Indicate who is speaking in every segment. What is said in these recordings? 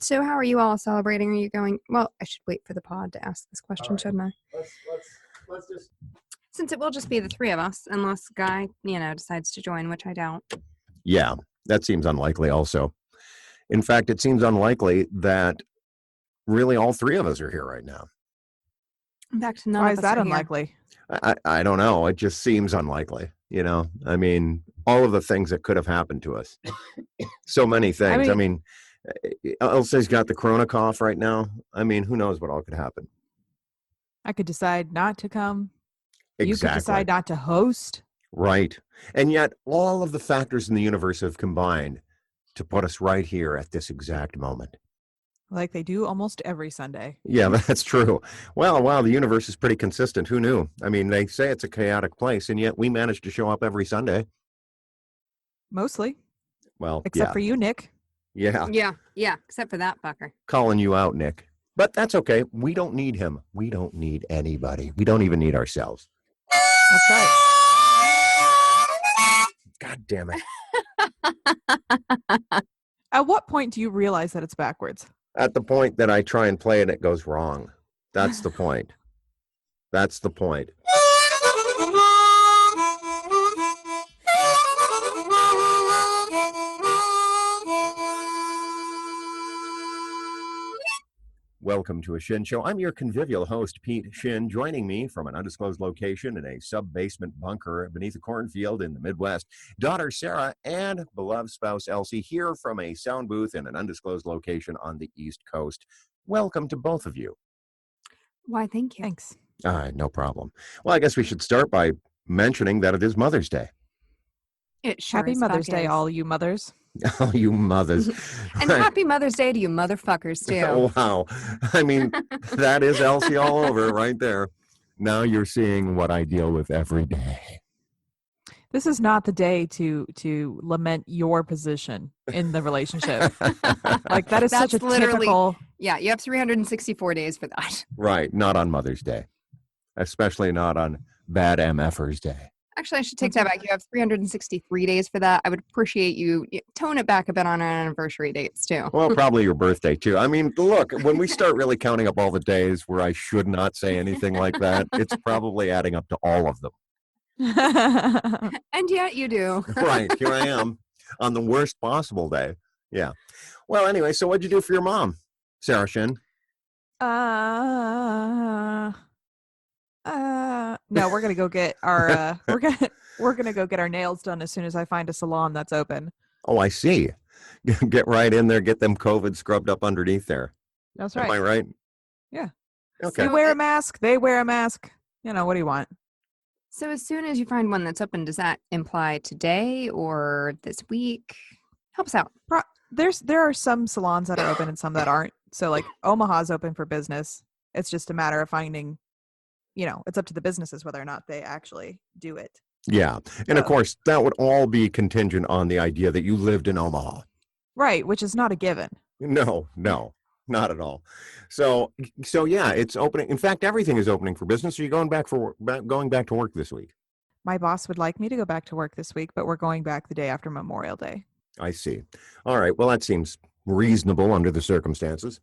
Speaker 1: So how are you all celebrating? Are you going? Well, I should wait for the pod to ask this question, shouldn't I?
Speaker 2: Let's just.
Speaker 1: Since it will just be the three of us, unless Guy, decides to join, which I doubt.
Speaker 2: Yeah, that seems unlikely also. In fact, it seems unlikely that really all three of us are here right now.
Speaker 1: In fact, none
Speaker 3: Why
Speaker 1: of
Speaker 3: is
Speaker 1: us
Speaker 3: that
Speaker 1: are here.
Speaker 3: unlikely?
Speaker 2: I don't know. It just seems unlikely. I mean, all of the things that could have happened to us. So many things. I mean, Elsie's got the corona cough right now. I mean, who knows what all could happen.
Speaker 3: I could decide not to come.
Speaker 2: Exactly.
Speaker 3: You could decide not to host.
Speaker 2: Right. And yet all of the factors in the universe have combined to put us right here at this exact moment.
Speaker 3: Like they do almost every Sunday.
Speaker 2: Yeah, that's true. Well, wow, the universe is pretty consistent. Who knew? I mean, they say it's a chaotic place, and yet we manage to show up every Sunday.
Speaker 3: Mostly.
Speaker 2: Well,
Speaker 3: except for you, Nick.
Speaker 2: Yeah.
Speaker 1: Yeah, except for that fucker.
Speaker 2: Calling you out, Nick. But that's okay. We don't need him. We don't need anybody. We don't even need ourselves.
Speaker 3: That's right.
Speaker 2: God damn it.
Speaker 3: At what point do you realize that it's backwards?
Speaker 2: At the point that I try and play and it goes wrong. That's the point. That's the point. Welcome to a Shin Show. I'm your convivial host, Pete Shin, joining me from an undisclosed location in a sub-basement bunker beneath a cornfield in the Midwest. Daughter Sara and beloved spouse Elsie here from a sound booth in an undisclosed location on the East Coast. Welcome to both of you.
Speaker 1: Why, thank you.
Speaker 3: Thanks.
Speaker 2: No problem. Well, I guess we should start by mentioning that it is Mother's Day.
Speaker 1: It sure
Speaker 3: Happy
Speaker 1: as
Speaker 3: Mother's
Speaker 1: fuck
Speaker 3: Day,
Speaker 1: is.
Speaker 3: all you mothers.
Speaker 2: Oh, you mothers.
Speaker 1: And happy Mother's Day to you motherfuckers, too.
Speaker 2: Oh, wow. I mean, that is Elsie all over right there. Now you're seeing what I deal with every day.
Speaker 3: This is not the day to lament your position in the relationship. Like, that is such a typical...
Speaker 1: Yeah, you have 364 days for that.
Speaker 2: Right, not on Mother's Day. Especially not on Bad MFers Day.
Speaker 1: Actually, I should take that back. You have 363 days for that. I would appreciate you tone it back a bit on our anniversary dates, too.
Speaker 2: Well, probably your birthday, too. I mean, look, when we start really counting up all the days where I should not say anything like that, it's probably adding up to all of them.
Speaker 1: And yet you do.
Speaker 2: Right, here I am on the worst possible day. Yeah. Well, anyway, so what'd you do for your mom, Sara Shin?
Speaker 3: No, we're gonna go get our we're gonna go get our nails done as soon as I find a salon that's open.
Speaker 2: Oh, I see. Get right in there, get them COVID scrubbed up underneath there.
Speaker 3: That's right.
Speaker 2: Am I right?
Speaker 3: Yeah.
Speaker 2: Okay.
Speaker 3: You wear a mask, they wear a mask. What do you want?
Speaker 1: So as soon as you find one that's open, does that imply today or this week? Help us out.
Speaker 3: There are some salons that are open and some that aren't. So like Omaha's open for business. It's just a matter of finding, it's up to the businesses whether or not they actually do it.
Speaker 2: Yeah. And of course, that would all be contingent on the idea that you lived in Omaha.
Speaker 3: Right, which is not a given.
Speaker 2: No, not at all. So yeah, it's opening. In fact, everything is opening for business. Are you going back to work this week?
Speaker 3: My boss would like me to go back to work this week, but we're going back the day after Memorial Day.
Speaker 2: I see. All right. Well, that seems reasonable under the circumstances.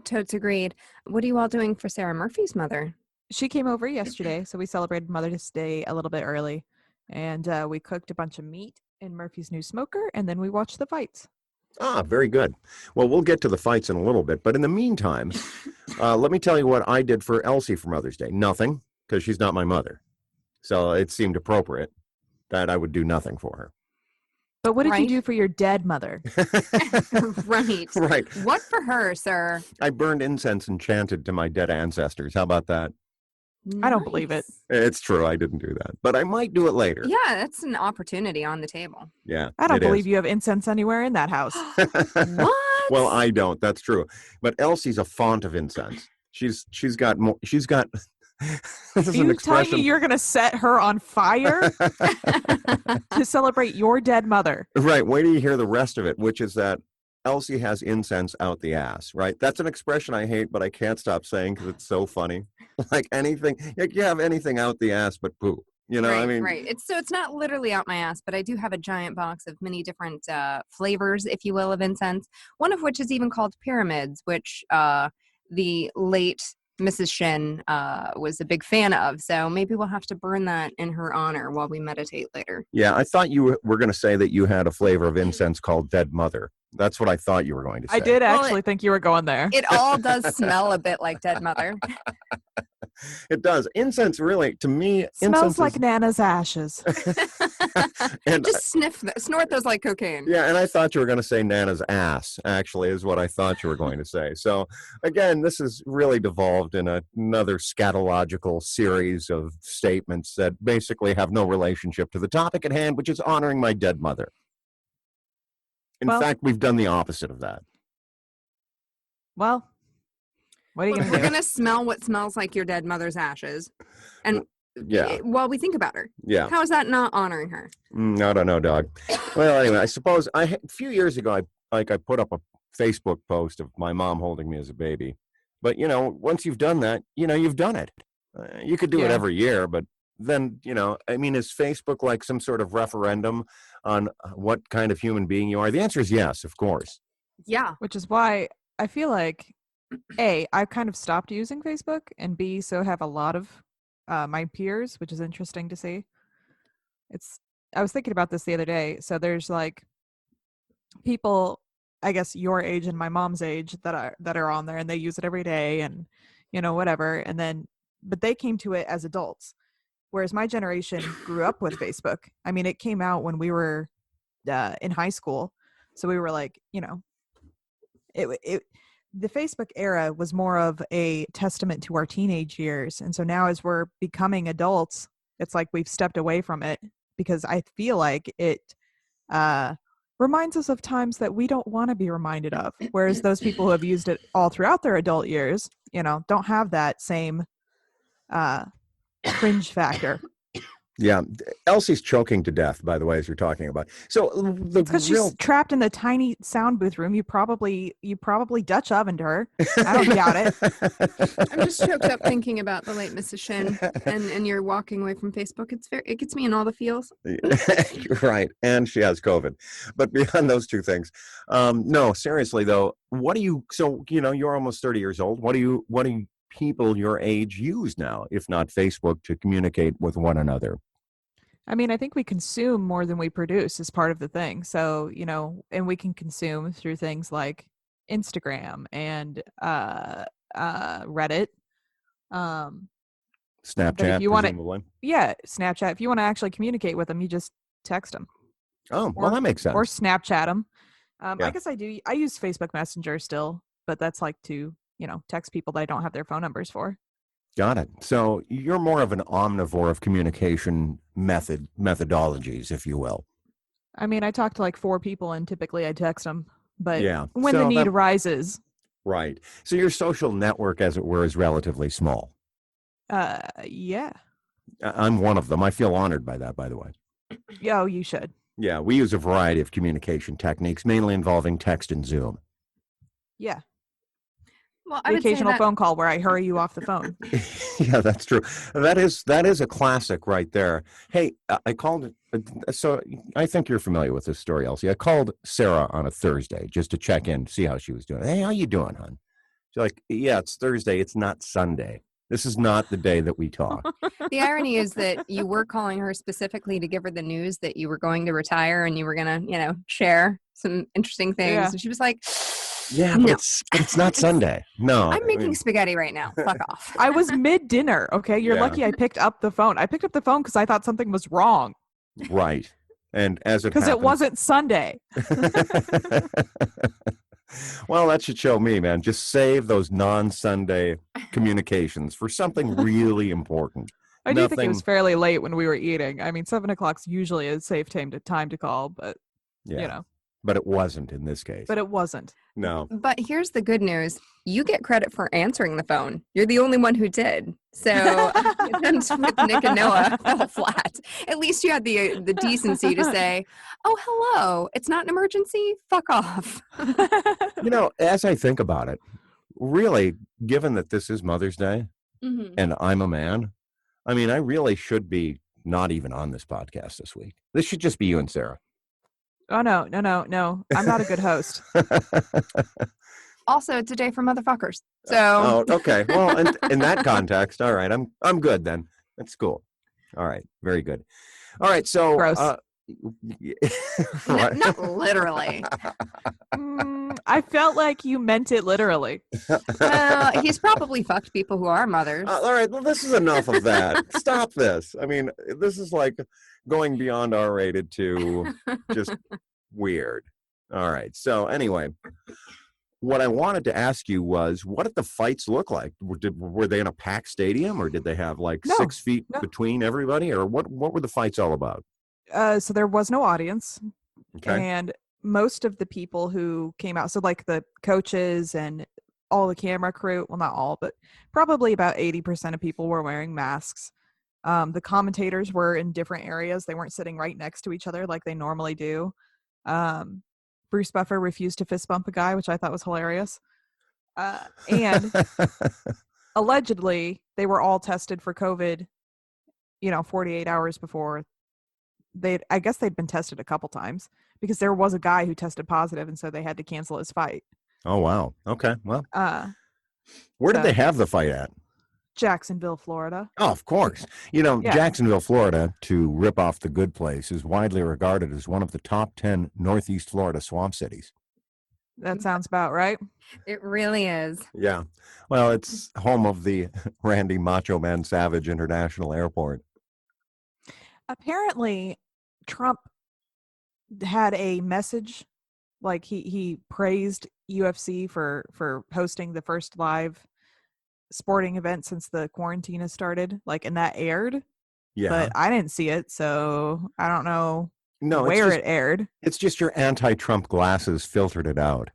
Speaker 1: Totes agreed. What are you all doing for Sarah Murphy's mother?
Speaker 3: She came over yesterday, so we celebrated Mother's Day a little bit early. And we cooked a bunch of meat in Murphy's new smoker, and then we watched the fights.
Speaker 2: Ah, very good. Well, we'll get to the fights in a little bit. But in the meantime, let me tell you what I did for Elsie for Mother's Day. Nothing, because she's not my mother. So it seemed appropriate that I would do nothing for her.
Speaker 3: But what did you do for your dead mother?
Speaker 1: Right.
Speaker 2: Right.
Speaker 1: What for her, sir?
Speaker 2: I burned incense and chanted to my dead ancestors. How about that?
Speaker 3: I don't believe it.
Speaker 2: It's true. I didn't do that. But I might do it later.
Speaker 1: Yeah, that's an opportunity on the table.
Speaker 2: Yeah.
Speaker 3: I don't believe you have incense anywhere in that house.
Speaker 1: What?
Speaker 2: Well, I don't. That's true. But Elsie's a font of incense. She's got more. She's got. This is
Speaker 3: Are
Speaker 2: an
Speaker 3: you
Speaker 2: expression.
Speaker 3: telling me you're going to set her on fire to celebrate your dead mother?
Speaker 2: Right. Wait till you hear the rest of it, which is that Elsie has incense out the ass, right? That's an expression I hate, but I can't stop saying because it's so funny. Like anything, you have anything out the ass but poop. You know,
Speaker 1: right,
Speaker 2: I mean,
Speaker 1: right. It's not literally out my ass, but I do have a giant box of many different flavors, if you will, of incense. One of which is even called pyramids, which the late Mrs. Shin was a big fan of. So maybe we'll have to burn that in her honor while we meditate later.
Speaker 2: yeah, I thought you were going to say that you had a flavor of incense called Dead Mother. That's what I thought you were going to say.
Speaker 3: I did
Speaker 1: Well,
Speaker 3: actually think you were going there.
Speaker 1: It all does smell a bit like Dead Mother.
Speaker 2: It does. Incense, really, to me,
Speaker 3: Smells
Speaker 2: incense
Speaker 3: like
Speaker 2: is,
Speaker 3: Nana's ashes.
Speaker 2: and
Speaker 1: Just snort those like cocaine.
Speaker 2: yeah, and I thought you were going to say Nana's ass, actually, is what I thought you were going to say. So, again, this has really devolved in another scatological series of statements that basically have no relationship to the topic at hand, which is honoring my dead mother. In
Speaker 3: Well-
Speaker 2: fact, we've done the opposite of that.
Speaker 3: Well, what are you going
Speaker 1: We're
Speaker 3: to do?
Speaker 1: going to smell what smells like your dead mother's ashes. And
Speaker 2: Yeah.
Speaker 1: while we think about her,
Speaker 2: Yeah.
Speaker 1: how is that not honoring her?
Speaker 2: I don't know, dog. Well, anyway, I suppose a few years ago, I put up a Facebook post of my mom holding me as a baby. But, you know, once you've done that, you know, you've done it. You could do it
Speaker 3: Yeah.
Speaker 2: every year, but then, you know, I mean, is Facebook like some sort of referendum on what kind of human being you are? The answer is yes, of course.
Speaker 1: Yeah.
Speaker 3: Which is why I feel like, A, I've kind of stopped using Facebook, and B, so have a lot of my peers, which is interesting to see. I was thinking about this the other day. So there's like people, I guess your age and my mom's age that are on there, and they use it every day, and you know, whatever. And then, but they came to it as adults, whereas my generation grew up with Facebook. I mean, it came out when we were in high school, so we were like, you know, the Facebook era was more of a testament to our teenage years. And so now as we're becoming adults, it's like we've stepped away from it because I feel like it reminds us of times that we don't want to be reminded of. Whereas those people who have used it all throughout their adult years, you know, don't have that same cringe factor.
Speaker 2: Yeah. Elsie's choking to death, by the way, as you're talking about. So the
Speaker 3: Because
Speaker 2: real...
Speaker 3: she's trapped in the tiny sound booth room. You probably Dutch ovened her. I don't doubt it.
Speaker 1: I'm just choked up thinking about the late Mrs. Shin and you're walking away from Facebook. It gets me in all the feels.
Speaker 2: You're right. And she has COVID. But beyond those two things, no, seriously though, so, you know, you're almost 30 years old. What do people your age use now, if not Facebook, to communicate with one another?
Speaker 3: I mean, I think we consume more than we produce is part of the thing. So, you know, and we can consume through things like Instagram and Reddit.
Speaker 2: Snapchat,
Speaker 3: if you wanna-
Speaker 2: presumably.
Speaker 3: Yeah, Snapchat. If you want to actually communicate with them, you just text them.
Speaker 2: Oh, well, that makes sense.
Speaker 3: Or Snapchat them.
Speaker 2: Yeah.
Speaker 3: I guess I do. I use Facebook Messenger still, but that's like to, you know, text people that I don't have their phone numbers for.
Speaker 2: Got it. So you're more of an omnivore of communication methodologies, if you will.
Speaker 3: I mean, I talk to like 4 people and typically I text them, but
Speaker 2: Yeah.
Speaker 3: when
Speaker 2: So
Speaker 3: the need
Speaker 2: that-
Speaker 3: arises.
Speaker 2: Right. So your social network, as it were, is relatively small.
Speaker 3: Yeah.
Speaker 2: I'm one of them. I feel honored by that, by the way.
Speaker 3: Oh, you should.
Speaker 2: Yeah, we use a variety of communication techniques, mainly involving text and Zoom.
Speaker 3: Yeah.
Speaker 1: Well,
Speaker 3: The
Speaker 1: I would say
Speaker 3: occasional
Speaker 1: that
Speaker 3: phone call where I hurry you off the phone.
Speaker 2: Yeah, that's true. That is a classic right there. Hey, I called. So I think you're familiar with this story, Elsie. I called Sara on a Thursday just to check in, see how she was doing. Hey, how you doing, hon? She's like, yeah, it's Thursday. It's not Sunday. This is not the day that we talk.
Speaker 1: the irony is that you were calling her specifically to give her the news that you were going to retire and you were going to, you know, share some interesting things.
Speaker 3: Yeah.
Speaker 1: And she was like,
Speaker 2: Yeah,
Speaker 1: no,
Speaker 2: but it's not Sunday. No,
Speaker 1: I'm
Speaker 2: I
Speaker 1: making
Speaker 2: mean,
Speaker 1: spaghetti right now. Fuck off.
Speaker 3: I was mid dinner. Okay. You're
Speaker 2: Yeah.
Speaker 3: lucky I picked up the phone. I picked up the phone because I thought something was wrong
Speaker 2: right. And as it
Speaker 3: because it
Speaker 2: happens-
Speaker 3: wasn't Sunday.
Speaker 2: Well, that should show me, man. Just save those non-Sunday communications for something really important.
Speaker 3: I do think it
Speaker 2: Nothing-
Speaker 3: was fairly late when we were eating. I mean, 7:00's usually a safe time to call, but
Speaker 2: Yeah,
Speaker 3: you know,
Speaker 2: but it wasn't in this case.
Speaker 3: but it wasn't.
Speaker 2: No.
Speaker 1: But here's the good news. You get credit for answering the phone. You're the only one who did. So attempts with Nick and Noah fell flat. At least you had the decency to say, oh, hello. It's not an emergency. Fuck off.
Speaker 2: You know, as I think about it, really, given that this is Mother's Day
Speaker 1: Mm-hmm.
Speaker 2: and I'm a man, I mean, I really should be not even on this podcast this week. This should just be you and Sarah.
Speaker 3: Oh, no. I'm not a good host.
Speaker 1: Also, it's a day for motherfuckers. So.
Speaker 2: Oh, okay. Well, in that context, all right. I'm good then. That's cool. All right. Very good. All right. So.
Speaker 3: Gross.
Speaker 1: Not literally.
Speaker 3: I felt like you meant it literally.
Speaker 1: He's probably fucked people who are mothers.
Speaker 2: All right. Well, this is enough of that. Stop this. I mean, this is like going beyond R-rated to just weird. All right. So anyway, what I wanted to ask you was, what did the fights look like? Were they in a packed stadium, or did they have like 6 feet between everybody, or what were the fights all about?
Speaker 3: So there was no audience.
Speaker 2: Okay.
Speaker 3: And most of the people who came out, so like the coaches and all the camera crew, well, not all, but probably about 80% of people were wearing masks. The commentators were in different areas. They weren't sitting right next to each other like they normally do. Bruce Buffer refused to fist bump a guy, which I thought was hilarious. And allegedly, they were all tested for COVID, 48 hours before. I guess they'd been tested a couple times, because there was a guy who tested positive, and so they had to cancel his fight.
Speaker 2: Oh, wow. Okay. Well, where did they have the fight at?
Speaker 3: Jacksonville, Florida.
Speaker 2: Oh, of course. Jacksonville, Florida, to rip off The Good Place, is widely regarded as one of the top 10 Northeast Florida swamp cities.
Speaker 3: That sounds about right.
Speaker 1: It really is.
Speaker 2: Yeah. Well, it's home of the Randy Macho Man Savage International Airport.
Speaker 3: Apparently, Trump had a message, like he praised UFC for hosting the first live sporting event since the quarantine has started, and that aired.
Speaker 2: Yeah.
Speaker 3: But I didn't see it, so I don't know
Speaker 2: where
Speaker 3: it aired.
Speaker 2: It's just your anti-Trump glasses filtered it out.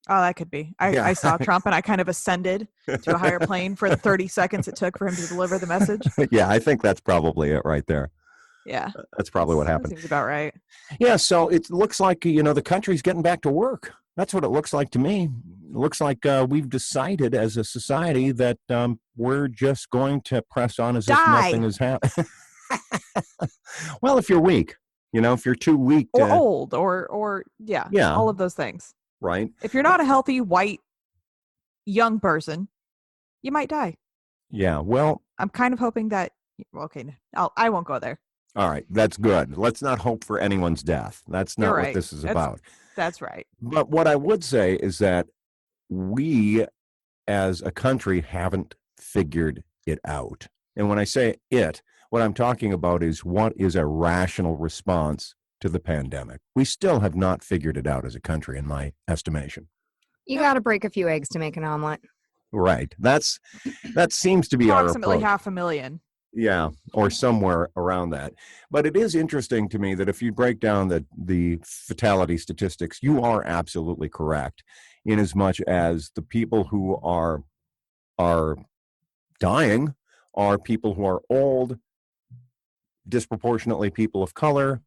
Speaker 3: Oh, that could be. I saw Trump and I kind of ascended to a higher plane for the 30 seconds it took for him to deliver the message.
Speaker 2: Yeah, I think that's probably it right there.
Speaker 3: Yeah.
Speaker 2: That's probably what happened.
Speaker 3: That seems about right.
Speaker 2: Yeah, so it looks like, the country's getting back to work. That's what it looks like to me. It looks like we've decided as a society that we're just going to press on as if nothing has happened. Well, if you're weak, if you're too weak.
Speaker 3: Or old, or all of those things.
Speaker 2: Right.
Speaker 3: If you're not a healthy, white, young person, you might die.
Speaker 2: Yeah, well.
Speaker 3: I'm kind of hoping that, I won't go there.
Speaker 2: All right, that's good. Let's not hope for anyone's death. That's not what this is about.
Speaker 3: That's right.
Speaker 2: But what I would say is that we, as a country, haven't figured it out. And when I say it, what I'm talking about is what is a rational response to the pandemic. We still have not figured it out as a country, in my estimation.
Speaker 1: You got to break a few eggs to make an omelet.
Speaker 2: Right. That seems to be
Speaker 3: approximately
Speaker 2: our approach.
Speaker 3: 500,000.
Speaker 2: Yeah, or somewhere around that. But it is interesting to me that if you break down the fatality statistics, you are absolutely correct, in as much as the people who are dying are people who are old, disproportionately people of color,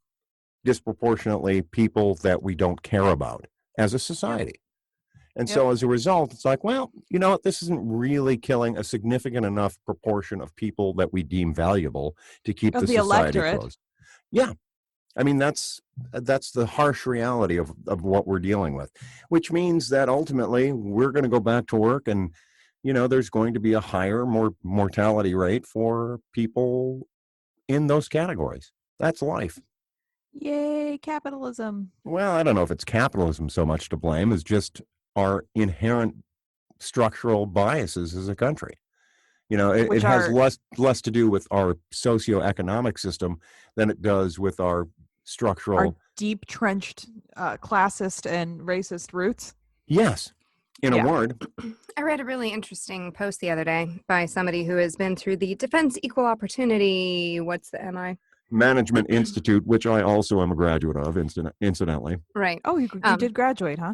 Speaker 2: disproportionately people that we don't care about as a society. And so as a result, it's like, well, this isn't really killing a significant enough proportion of people that we deem valuable to keep the society closed. Yeah. I mean, that's the harsh reality of what we're dealing with, which means that ultimately we're going to go back to work, and, there's going to be a higher, more mortality rate for people in those categories. That's life.
Speaker 3: Yay, capitalism.
Speaker 2: Well, I don't know if it's capitalism so much to blame as just our inherent structural biases as a country. It has less to do with our socioeconomic system than it does with our structural,
Speaker 3: our deep trenched classist and racist roots.
Speaker 2: Yes, in a word.
Speaker 1: I read a really interesting post the other day by somebody who has been through the Defense Equal Opportunity, what's the MI?
Speaker 2: Management Institute, which I also am a graduate of, incidentally.
Speaker 1: Right.
Speaker 3: Oh, you did graduate, huh?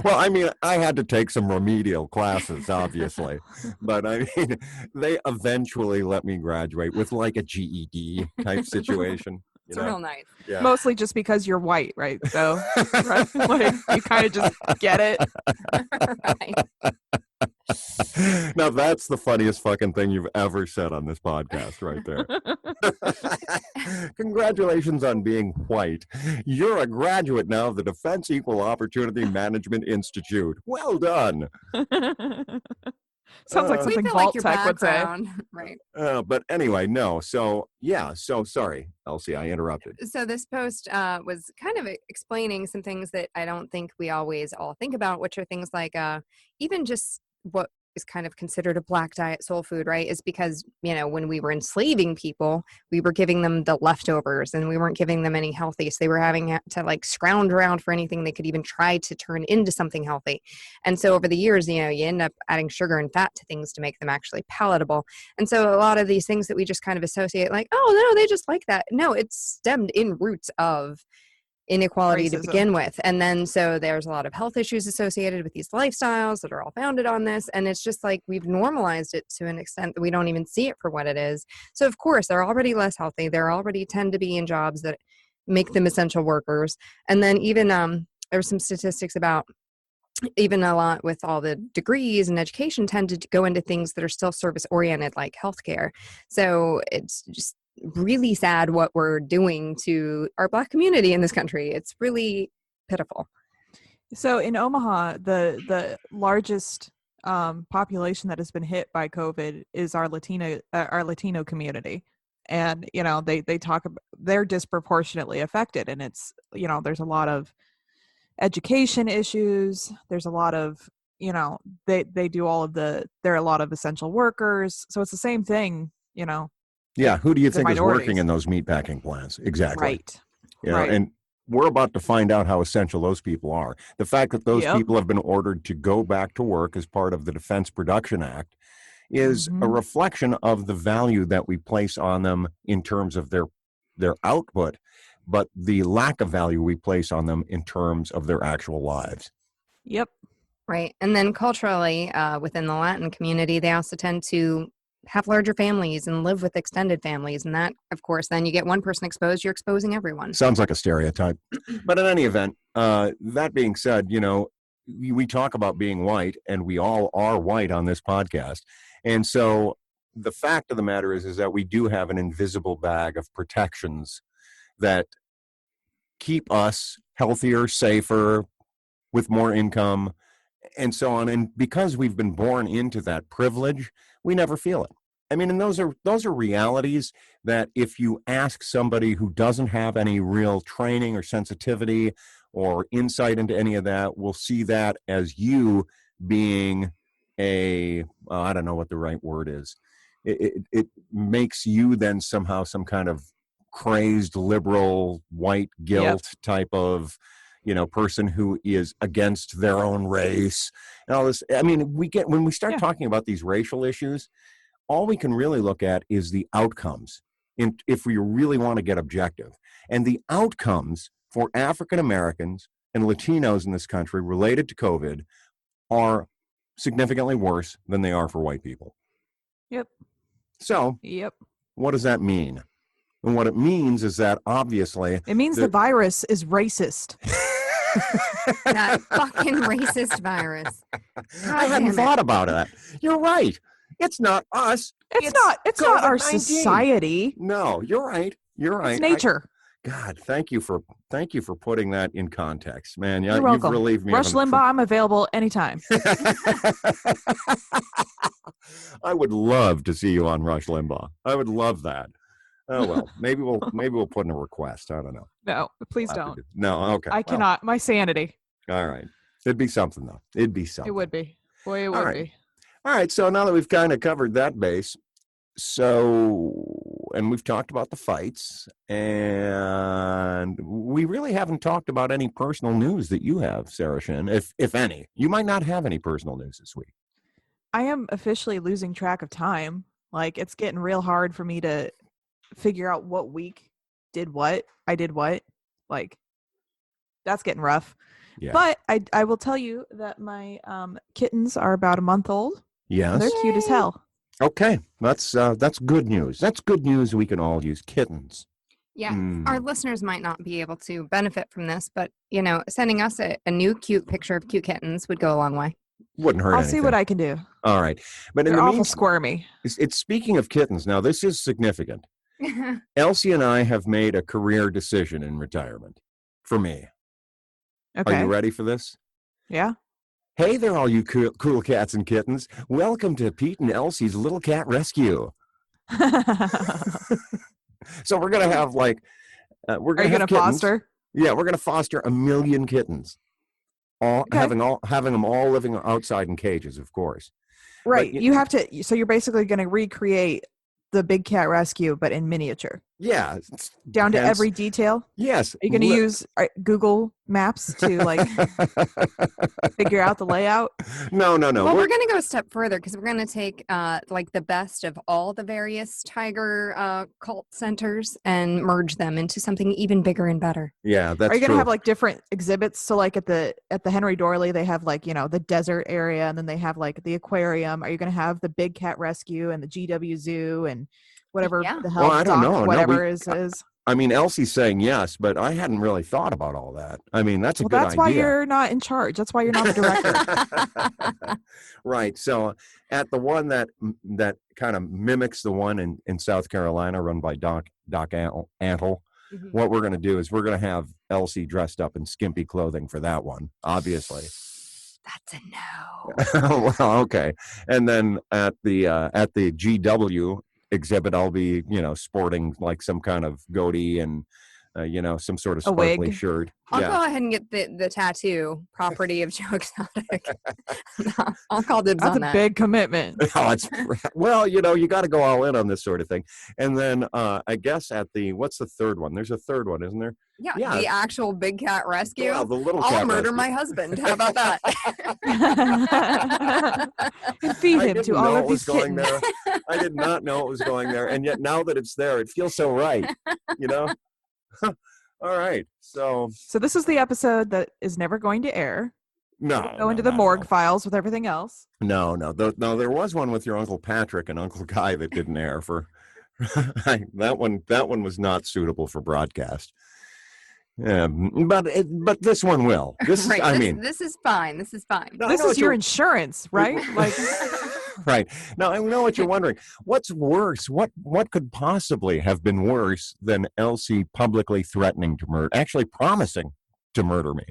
Speaker 2: Well, I mean, I had to take some remedial classes, obviously, but I mean, they eventually let me graduate with like a GED type situation.
Speaker 1: It's real nice.
Speaker 2: Yeah.
Speaker 3: Mostly just because you're white, right? So, right? You kind of just get it.
Speaker 1: Right.
Speaker 2: Now that's the funniest fucking thing you've ever said on this podcast right there. Congratulations on being white. You're a graduate now of the Defense Equal Opportunity Management Institute. Well done.
Speaker 3: Sounds like
Speaker 2: Uh,
Speaker 1: We
Speaker 3: something
Speaker 1: feel like
Speaker 3: Vault
Speaker 1: your
Speaker 3: Tech would say.
Speaker 1: background, right?
Speaker 2: but anyway, no. So, yeah. So sorry, Elsie, I interrupted.
Speaker 1: So this post was kind of explaining some things that I don't think we always all think about, which are things like even just what is kind of considered a black diet soul food, right? Is because, when we were enslaving people, we were giving them the leftovers and we weren't giving them any healthy. So they were having to like scrounge around for anything they could even try to turn into something healthy. And so over the years, you end up adding sugar and fat to things to make them actually palatable. And so a lot of these things that we just kind of associate like, oh, no, they just like that. No, it's stemmed in roots of inequality to
Speaker 3: Racism.
Speaker 1: begin with. And then so there's a lot of health issues associated with these lifestyles that are all founded on this. And it's just like we've normalized it to an extent that we don't even see it for what it is. So of course, they're already less healthy. They're already tend to be in jobs that make them essential workers. And then even there's some statistics about even a lot with all the degrees and education tended to go into things that are still service oriented, like healthcare. So it's just really sad what we're doing to our Black community in this country. It's really pitiful.
Speaker 3: So in Omaha, the largest population that has been hit by COVID is our Latino community, and they talk about they're disproportionately affected, and it's there's a lot of education issues. There's a lot of they do all of there are a lot of essential workers, so it's the same thing.
Speaker 2: Yeah, who do you
Speaker 3: the
Speaker 2: think is working
Speaker 3: minorities.
Speaker 2: in those meatpacking plants? Exactly.
Speaker 3: Right.
Speaker 2: Right. And we're about to find out how essential those people are. The fact that those
Speaker 3: Yep.
Speaker 2: people have been ordered to go back to work as part of the Defense Production Act is a reflection of the value that we place on them in terms of their output, but the lack of value we place on them in terms of their actual lives.
Speaker 3: Yep.
Speaker 1: Right. And then culturally, within the Latin community, they also tend to have larger families and live with extended families. And that, of course, then you get one person exposed, you're exposing everyone.
Speaker 2: Sounds like a stereotype. But in any event, that being said, we talk about being white, and we all are white on this podcast. And so the fact of the matter is that we do have an invisible bag of protections that keep us healthier, safer, with more income, and so on. And because we've been born into that privilege, we never feel it. I mean, and those are realities that if you ask somebody who doesn't have any real training or sensitivity or insight into any of that, will see that as you being I don't know what the right word is. It makes you then somehow some kind of crazed liberal white guilt type of person who is against their own race and all this. I mean, when we start talking about these racial issues, all we can really look at is the outcomes if we really want to get objective. And the outcomes for African Americans and Latinos in this country related to COVID are significantly worse than they are for white people.
Speaker 3: Yep.
Speaker 2: So, what does that mean? And what it means is that obviously
Speaker 3: it means the virus is racist.
Speaker 1: That fucking racist virus.
Speaker 2: I hadn't thought about that. You're right. It's not us.
Speaker 3: It's not our society.
Speaker 2: No, you're right. You're right.
Speaker 3: It's nature.
Speaker 2: God, thank you for putting that in context, man.
Speaker 3: You're welcome.
Speaker 2: You've relieved me.
Speaker 3: Rush Limbaugh, I'm available anytime.
Speaker 2: I would love to see you on Rush Limbaugh. I would love that. Oh well, maybe we'll put in a request. I don't know.
Speaker 3: No, please don't.
Speaker 2: No, okay.
Speaker 3: I cannot. My sanity.
Speaker 2: All right. It'd be something though. It'd be something.
Speaker 3: It would be. Boy, it would be.
Speaker 2: All right. So now that we've kind of covered that base, and we've talked about the fights, and we really haven't talked about any personal news that you have, Sara Shin, if any. You might not have any personal news this week.
Speaker 3: I am officially losing track of time. Like, it's getting real hard for me to figure out what week I did what. Like, that's getting rough.
Speaker 2: Yeah.
Speaker 3: But I will tell you that my kittens are about a month old.
Speaker 2: Yes.
Speaker 3: They're cute as hell.
Speaker 2: Okay, that's good news. That's good news. We can all use kittens.
Speaker 1: Yeah, our listeners might not be able to benefit from this, but sending us a new cute picture of cute kittens would go a long way.
Speaker 2: Wouldn't hurt
Speaker 3: I'll
Speaker 2: anything.
Speaker 3: see what I can do.
Speaker 2: All right. But in
Speaker 3: They're
Speaker 2: the
Speaker 3: awful
Speaker 2: meantime,
Speaker 3: squirmy.
Speaker 2: it's speaking of kittens. Now, this is significant. Elsie and I have made a career decision in retirement. For me.
Speaker 3: Okay.
Speaker 2: Are you ready for this?
Speaker 3: Yeah.
Speaker 2: Hey there, all you cool cats and kittens. Welcome to Pete and Elsie's Little Cat Rescue. So we're going to have we're
Speaker 3: Are
Speaker 2: going
Speaker 3: you
Speaker 2: to have
Speaker 3: gonna
Speaker 2: kittens.
Speaker 3: foster?
Speaker 2: Yeah, we're going to foster 1 million kittens.
Speaker 3: Okay.
Speaker 2: Having them all living outside in cages, of course.
Speaker 3: Right.
Speaker 2: But,
Speaker 3: You have to. So you're basically going to recreate the Big Cat Rescue, but in miniature,
Speaker 2: yeah.
Speaker 3: down to
Speaker 2: Hence-
Speaker 3: every detail.
Speaker 2: Yes.
Speaker 3: Are you going to use Google Maps to figure out the layout?
Speaker 2: No.
Speaker 1: Well, we're going to go a step further because we're going to take the best of all the various tiger cult centers and merge them into something even bigger and better.
Speaker 2: Yeah, that's
Speaker 3: Are you going to
Speaker 2: true.
Speaker 3: have different exhibits? So at the Henry Dorley, they have the desert area, and then they have the aquarium. Are you going to have the Big Cat Rescue and the GW Zoo and whatever the hell
Speaker 2: I don't know.
Speaker 3: whatever is?
Speaker 2: I mean, Elsie's saying yes, but I hadn't really thought about all that. I mean, that's a good idea.
Speaker 3: That's why you're not in charge. That's why you're not the director.
Speaker 2: Right. So at the one that kind of mimics the one in South Carolina run by Doc Antle,
Speaker 1: Mm-hmm.
Speaker 2: what we're going to do is we're going to have Elsie dressed up in skimpy clothing for that one, obviously.
Speaker 1: That's a no.
Speaker 2: Well, okay. And then at the GW exhibit, I'll be, sporting some kind of goatee and, some sort of sparkly
Speaker 3: wig.
Speaker 2: shirt.
Speaker 1: I'll go ahead and get the tattoo, property of Joe Exotic. I'll call dibs
Speaker 3: That's
Speaker 1: on
Speaker 3: a
Speaker 1: that.
Speaker 3: big commitment.
Speaker 2: Well, you got to go all in on this sort of thing. And then I guess what's the third one? There's a third one, isn't there?
Speaker 1: Yeah. The actual Big Cat Rescue.
Speaker 2: Yeah, the little
Speaker 1: I'll
Speaker 2: cat
Speaker 1: murder
Speaker 2: rescue.
Speaker 1: my husband. How about that?
Speaker 3: And feed him to all of these
Speaker 2: going
Speaker 3: kittens.
Speaker 2: there. I did not know it was going there. And yet now that it's there, it feels so right. All right. So
Speaker 3: this is the episode that is never going to air.
Speaker 2: No.
Speaker 3: Go into the morgue files with everything else.
Speaker 2: No. There was one with your Uncle Patrick and Uncle Guy that didn't air for that one was not suitable for broadcast. Yeah, but this one will. This
Speaker 1: right. This is fine. This is fine.
Speaker 2: No,
Speaker 3: this is your insurance, right?
Speaker 2: Right. Now, I know what you're wondering. What's worse? What could possibly have been worse than Elsie publicly threatening to murder, actually promising to murder me?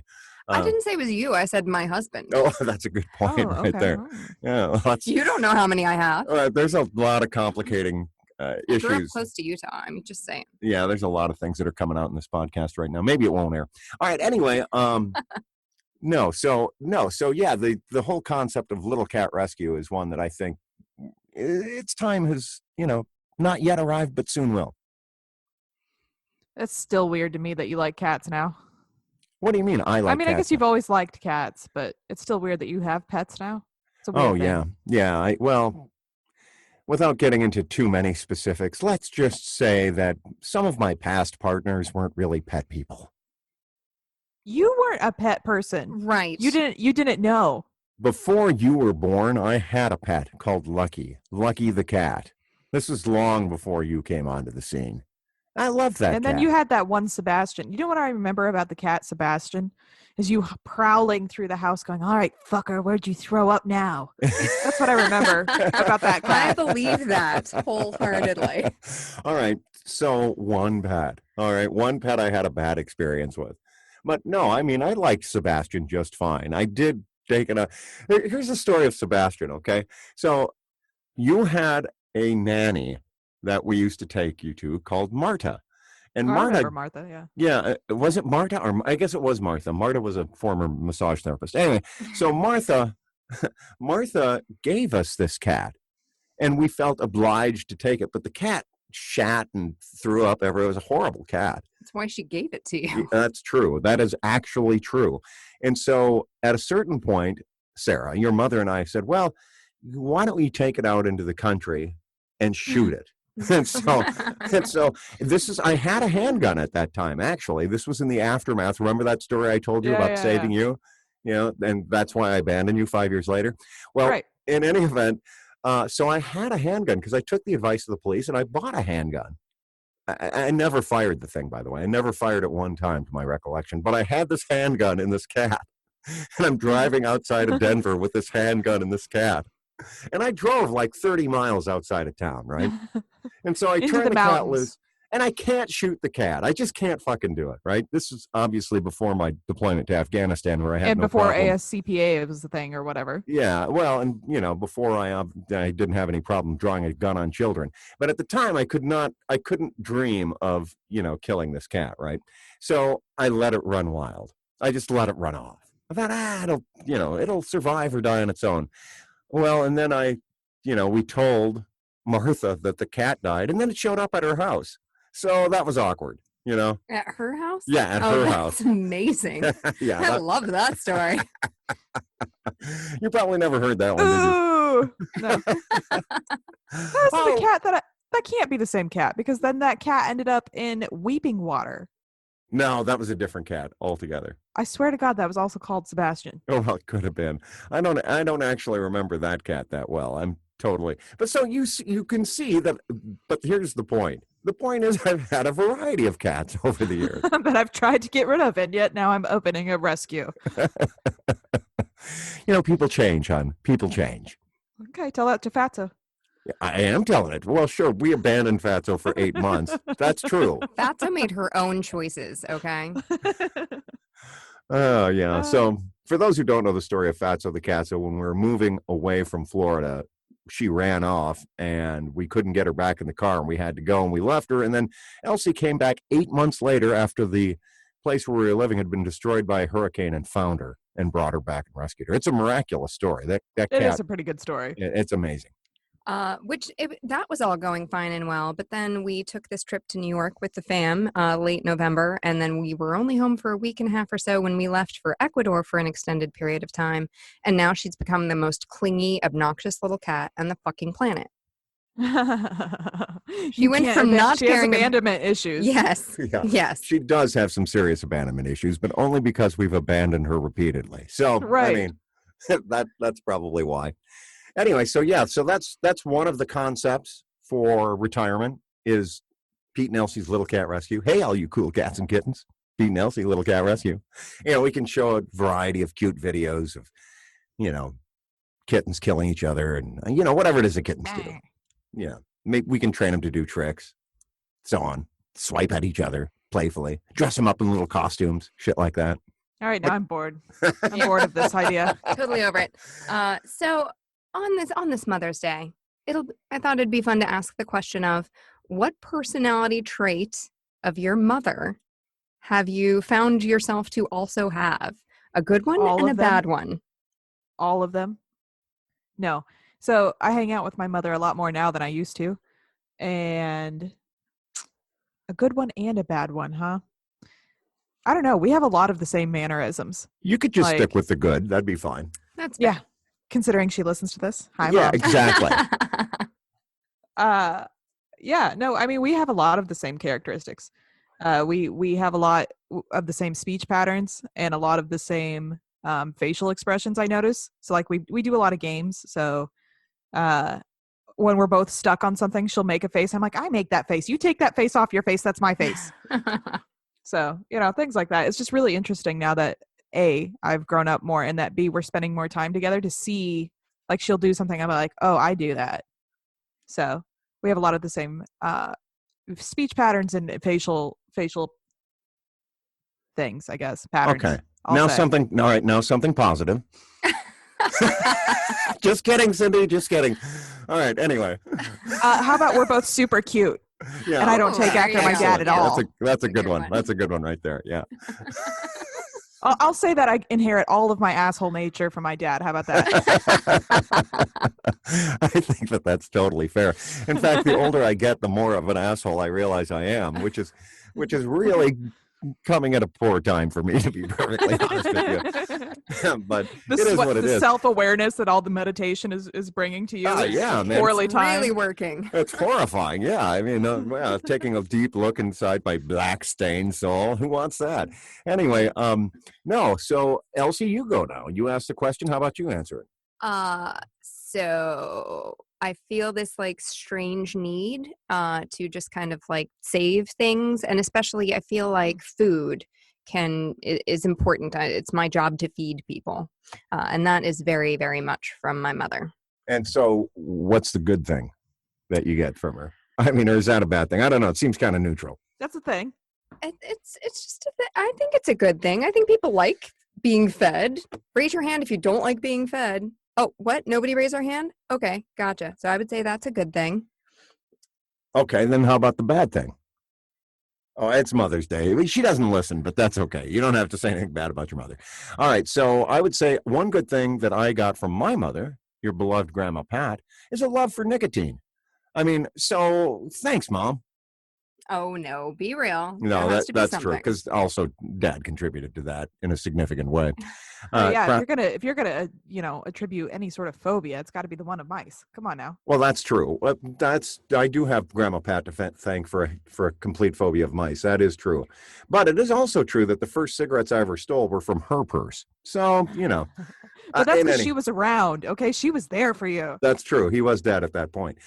Speaker 1: I didn't say it was you. I said my husband.
Speaker 2: Oh, that's a good point right there. Yeah,
Speaker 1: you don't know how many I have.
Speaker 2: There's a lot of complicating issues.
Speaker 1: Grew up close to Utah. I'm just saying.
Speaker 2: Yeah, there's a lot of things that are coming out in this podcast right now. Maybe it won't air. All right. Anyway, So yeah, the whole concept of Little Cat Rescue is one that I think its time has, not yet arrived, but soon will.
Speaker 3: It's still weird to me that you like cats now.
Speaker 2: What do you mean? I
Speaker 3: guess you've always liked cats, but it's still weird that you have pets now. It's a weird thing.
Speaker 2: Yeah. Without getting into too many specifics, let's just say that some of my past partners weren't really pet people.
Speaker 3: You weren't a pet person.
Speaker 1: Right.
Speaker 3: You didn't know.
Speaker 2: Before you were born, I had a pet called Lucky the cat. This was long before you came onto the scene. I love that
Speaker 3: And
Speaker 2: cat.
Speaker 3: then you had that one Sebastian. You know what I remember about the cat Sebastian? Is you prowling through the house going, all right, fucker, where'd you throw up now? That's what I remember about that cat.
Speaker 1: I believe that wholeheartedly.
Speaker 2: All right. So one pet. All right. One pet I had a bad experience with. But no, I mean, I liked Sebastian just fine. I did take here's the story of Sebastian, okay? So you had a nanny that we used to take you to called Marta. And
Speaker 3: I
Speaker 2: Marta,
Speaker 3: remember Martha, yeah.
Speaker 2: Yeah, was it Marta? Or I guess it was Martha. Marta was a former massage therapist. Anyway, so Martha gave us this cat, and we felt obliged to take it. But the cat shat and threw up everywhere. It was a horrible cat.
Speaker 1: That's why she gave it to you.
Speaker 2: That's true. That is actually true. And so at a certain point, Sarah, your mother and I said, well, why don't we take it out into the country and shoot it? And so I had a handgun at that time, actually. This was in the aftermath. Remember that story I told you about saving you? And that's why I abandoned you 5 years later. Well, right. In any event, so I had a handgun because I took the advice of the police and I bought a handgun. I never fired the thing, by the way. I never fired it one time to my recollection, but I had this handgun in this cat. And I'm driving outside of Denver with this handgun and this cat. And I drove like 30 miles outside of town, right? And so I
Speaker 3: Into
Speaker 2: turn
Speaker 3: the
Speaker 2: the cat
Speaker 3: mountains.
Speaker 2: loose, and I can't shoot the cat. I just can't fucking do it, right? This is obviously before my deployment to Afghanistan, where I had
Speaker 3: And
Speaker 2: no
Speaker 3: before
Speaker 2: problem.
Speaker 3: ASCPA was the thing or whatever.
Speaker 2: Yeah, well, and before I didn't have any problem drawing a gun on children. But at the time, I couldn't dream of killing this cat, right? So I let it run wild. I just let it run off. I thought, it'll survive or die on its own. Well, and then we told Martha that the cat died, and then it showed up at her house. So that was awkward,
Speaker 1: At her house?
Speaker 2: Yeah, at
Speaker 1: Oh,
Speaker 2: her
Speaker 1: that's
Speaker 2: house.
Speaker 1: amazing.
Speaker 2: Yeah,
Speaker 1: I love that story.
Speaker 2: You probably never heard that one, did you?
Speaker 3: Ooh, no. That's the cat that can't be the same cat, because then that cat ended up in Weeping Water.
Speaker 2: No, that was a different cat altogether.
Speaker 3: I swear to God, that was also called Sebastian.
Speaker 2: Oh, well, it could have been. I don't actually remember that cat that well. I'm totally. But so you can see that. But here's the point. The point is, I've had a variety of cats over the years
Speaker 3: that I've tried to get rid of, and yet now I'm opening a rescue.
Speaker 2: People change, hon. People change.
Speaker 3: Okay, tell that to Fatso.
Speaker 2: I am telling it. Well, sure, we abandoned Fatso for 8 months. That's true.
Speaker 1: Fatso made her own choices, okay?
Speaker 2: Oh, yeah. So for those who don't know the story of Fatso the cat, so when we were moving away from Florida, she ran off and we couldn't get her back in the car and we had to go and we left her. And then Elsie came back 8 months later after the place where we were living had been destroyed by a hurricane and found her and brought her back and rescued her. It's a miraculous story. That cat,
Speaker 3: it is a pretty good story.
Speaker 2: It's amazing.
Speaker 1: That was all going fine and well, but then we took this trip to New York with the fam late November, and then we were only home for a week and a half or so when we left for Ecuador for an extended period of time, and now she's become the most clingy, obnoxious little cat on the fucking planet. She went from not
Speaker 3: she has
Speaker 1: caring
Speaker 3: abandonment issues.
Speaker 1: Yes.
Speaker 2: Yeah.
Speaker 1: Yes.
Speaker 2: She does have some serious abandonment issues, but only because we've abandoned her repeatedly. So,
Speaker 3: right.
Speaker 2: I mean, that's probably why. Anyway, so that's one of the concepts for retirement is Pete and Elsie's Little Cat Rescue. Hey, all you cool cats and kittens. Pete and Elsie, Little Cat Rescue. We can show a variety of cute videos of, kittens killing each other and, whatever it is that kittens do. Yeah. We can train them to do tricks, so on. Swipe at each other playfully. Dress them up in little costumes, shit like that.
Speaker 3: All right, now I'm bored. I'm bored of this idea.
Speaker 1: Totally over it. So on this Mother's Day, I thought it'd be fun to ask the question of what personality trait of your mother have you found yourself to also have? A good one and a bad one.
Speaker 3: All of them? No. So I hang out with my mother a lot more now than I used to. And a good one and a bad one, huh? I don't know. We have a lot of the same mannerisms.
Speaker 2: You could just stick with the good. That'd be fine.
Speaker 1: That's
Speaker 3: yeah. Considering she listens to this. Hi,
Speaker 2: yeah,
Speaker 3: Mom.
Speaker 2: Exactly.
Speaker 3: Yeah, no, I mean, we have a lot of the same characteristics. We have a lot of the same speech patterns and a lot of the same facial expressions, I notice. So like we do a lot of games. So when we're both stuck on something, she'll make a face. I'm like, I make that face. You take that face off your face. That's my face. So, things like that. It's just really interesting now that A, I've grown up more, and that B, we're spending more time together to see, like, she'll do something. I'm like, oh, I do that. So we have a lot of the same speech patterns and facial things, I guess. Patterns.
Speaker 2: Okay.
Speaker 3: All right.
Speaker 2: Now something positive. Just kidding, Cindy. Just kidding. All right. Anyway.
Speaker 3: How about we're both super cute?
Speaker 2: Yeah.
Speaker 3: And I don't take after my dad at all.
Speaker 2: That's a good one. That's a good one right there. Yeah.
Speaker 3: I'll say that I inherit all of my asshole nature from my dad. How about that?
Speaker 2: I think that's totally fair. In fact, the older I get, the more of an asshole I realize I am, which is really coming at a poor time for me, to be perfectly honest with you. But it is what it is.
Speaker 3: The self-awareness that all the meditation is bringing to you.
Speaker 2: Yeah, man.
Speaker 3: Poorly
Speaker 1: it's
Speaker 3: timed.
Speaker 1: really working.
Speaker 2: It's horrifying. Yeah, I mean, taking a deep look inside my black-stained soul. Who wants that? Anyway, no. So, Elsie, you go now. You ask the question. How about you answer it?
Speaker 1: So I feel this like strange need to just kind of like save things, and especially I feel like food is important. It's my job to feed people, and that is very, very much from my mother.
Speaker 2: And so, what's the good thing that you get from her? I mean, or is that a bad thing? I don't know. It seems kind of neutral.
Speaker 3: That's the thing.
Speaker 1: It's just I think it's a good thing. I think people like being fed. Raise your hand if you don't like being fed. Oh, what? Nobody raise their hand? Okay, gotcha. So I would say that's a good thing.
Speaker 2: Okay, then how about the bad thing? Oh, it's Mother's Day. I mean, she doesn't listen, but that's okay. You don't have to say anything bad about your mother. All right, so I would say one good thing that I got from my mother, your beloved Grandma Pat, is a love for nicotine. I mean, so thanks, Mom.
Speaker 1: Oh no, be real.
Speaker 2: No,
Speaker 1: there has to be
Speaker 2: that's true,
Speaker 1: something.
Speaker 2: because also Dad contributed to that in a significant way.
Speaker 3: Yeah, if you're gonna attribute any sort of phobia, it's got to be the one of mice. Come on now.
Speaker 2: Well, that's true. I do have Grandma Pat to thank for a complete phobia of mice. That is true, but it is also true that the first cigarettes I ever stole were from her purse. So
Speaker 3: But that's because she was around. Okay, she was there for you.
Speaker 2: That's true. He was dead at that point.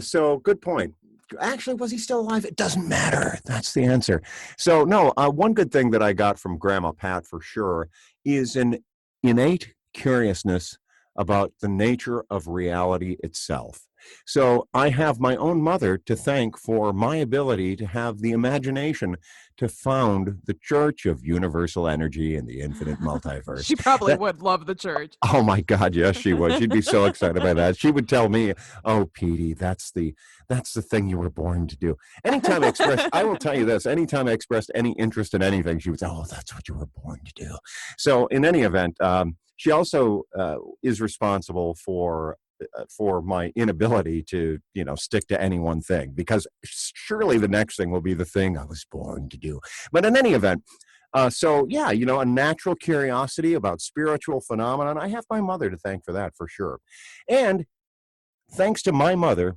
Speaker 2: So good point. Actually, was he still alive? It doesn't matter. That's the answer. So no, one good thing that I got from Grandma Pat for sure is an innate curiousness about the nature of reality itself. So I have my own mother to thank for my ability to have the imagination to found the Church of Universal Energy and the Infinite Multiverse.
Speaker 3: She probably would love the church.
Speaker 2: Oh my God, yes, she would. She'd be so excited by that. She would tell me, "Oh, Petey, that's the thing you were born to do." Anytime I expressed, I will tell you this: anytime I expressed any interest in anything, she would say, "Oh, that's what you were born to do." So, in any event, she also is responsible for my inability to stick to any one thing, because surely the next thing will be the thing I was born to do. But in any event, so yeah, a natural curiosity about spiritual phenomenon. I have my mother to thank for that for sure. And thanks to my mother,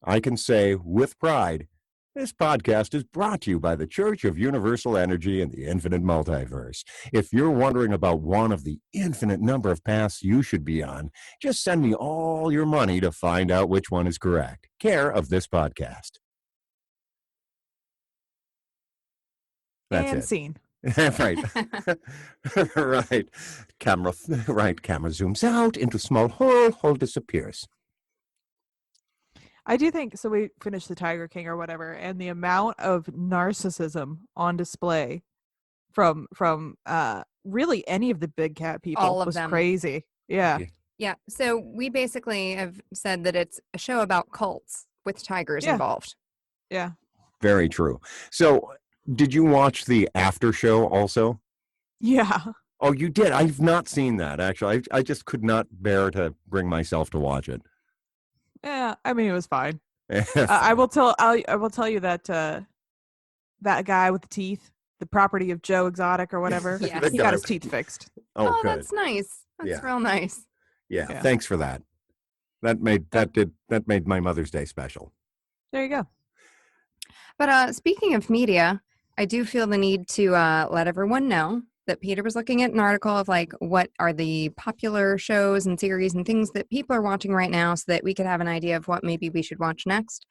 Speaker 2: I can say with pride, this podcast is brought to you by the Church of Universal Energy and the Infinite Multiverse. If you're wondering about one of the infinite number of paths you should be on, just send me all your money to find out which one is correct. Care of this podcast. That's
Speaker 3: and
Speaker 2: it.
Speaker 3: Scene.
Speaker 2: Right. Right. Camera zooms out into small hole disappears.
Speaker 3: I do think so. We finished the Tiger King or whatever, and the amount of narcissism on display from really any of the big cat people
Speaker 1: All of
Speaker 3: was
Speaker 1: them.
Speaker 3: crazy. Yeah.
Speaker 1: Yeah. So we basically have said that it's a show about cults with tigers involved.
Speaker 3: Yeah.
Speaker 2: Very true. So, did you watch the after show also?
Speaker 3: Yeah.
Speaker 2: Oh, you did? I've not seen that, actually. I just could not bear to bring myself to watch it.
Speaker 3: Yeah. I mean, it was fine. I will tell you that that guy with the teeth, the property of Joe Exotic or whatever,
Speaker 1: Yes.
Speaker 3: he got his teeth fixed.
Speaker 2: Oh, good.
Speaker 1: That's nice. That's real nice.
Speaker 2: Yeah, thanks for that. That made my Mother's Day special.
Speaker 3: There you go.
Speaker 1: But speaking of media, I do feel the need to let everyone know that Peter was looking at an article of what are the popular shows and series and things that people are watching right now, so that we could have an idea of what maybe we should watch next.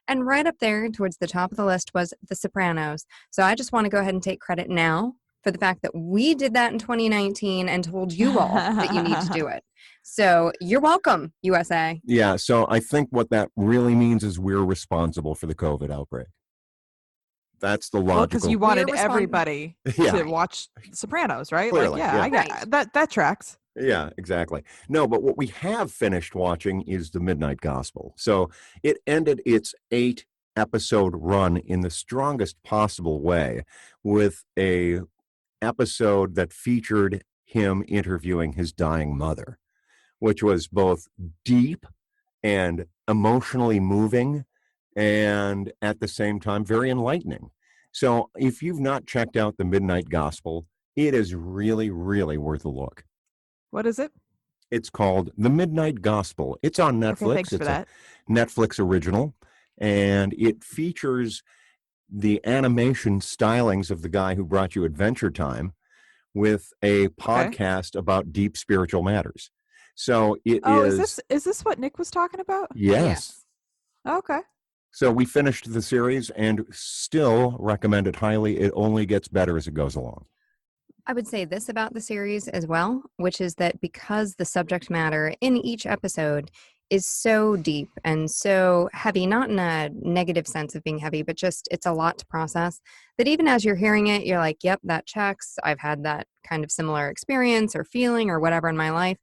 Speaker 1: And right up there towards the top of the list was The Sopranos. So I just want to go ahead and take credit now for the fact that we did that in 2019 and told you all that you need to do it. So you're welcome, USA.
Speaker 2: Yeah, so I think what that really means is we're responsible for the COVID outbreak. That's the logical.
Speaker 3: Well, because you wanted everybody to watch Sopranos, right?
Speaker 2: Clearly,
Speaker 3: I get that tracks.
Speaker 2: Yeah, exactly. No, but what we have finished watching is The Midnight Gospel. So it ended its 8-episode run in the strongest possible way, with a episode that featured him interviewing his dying mother, which was both deep and emotionally moving, and at the same time very enlightening. So if you've not checked out The Midnight Gospel, it is really, really worth a look.
Speaker 3: What is it?
Speaker 2: It's called The Midnight Gospel. It's on Netflix.
Speaker 3: Okay, thanks for that.
Speaker 2: A Netflix original, and it features the animation stylings of the guy who brought you Adventure Time, with a podcast about deep spiritual matters. So it is.
Speaker 3: Is this what Nick was talking about?
Speaker 2: Yes.
Speaker 3: Okay.
Speaker 2: So we finished the series and still recommend it highly. It only gets better as it goes along.
Speaker 1: I would say this about the series as well, which is that because the subject matter in each episode is so deep and so heavy, not in a negative sense of being heavy, but just it's a lot to process, that even as you're hearing it, you're like, yep, that checks. I've had that kind of similar experience or feeling or whatever in my life.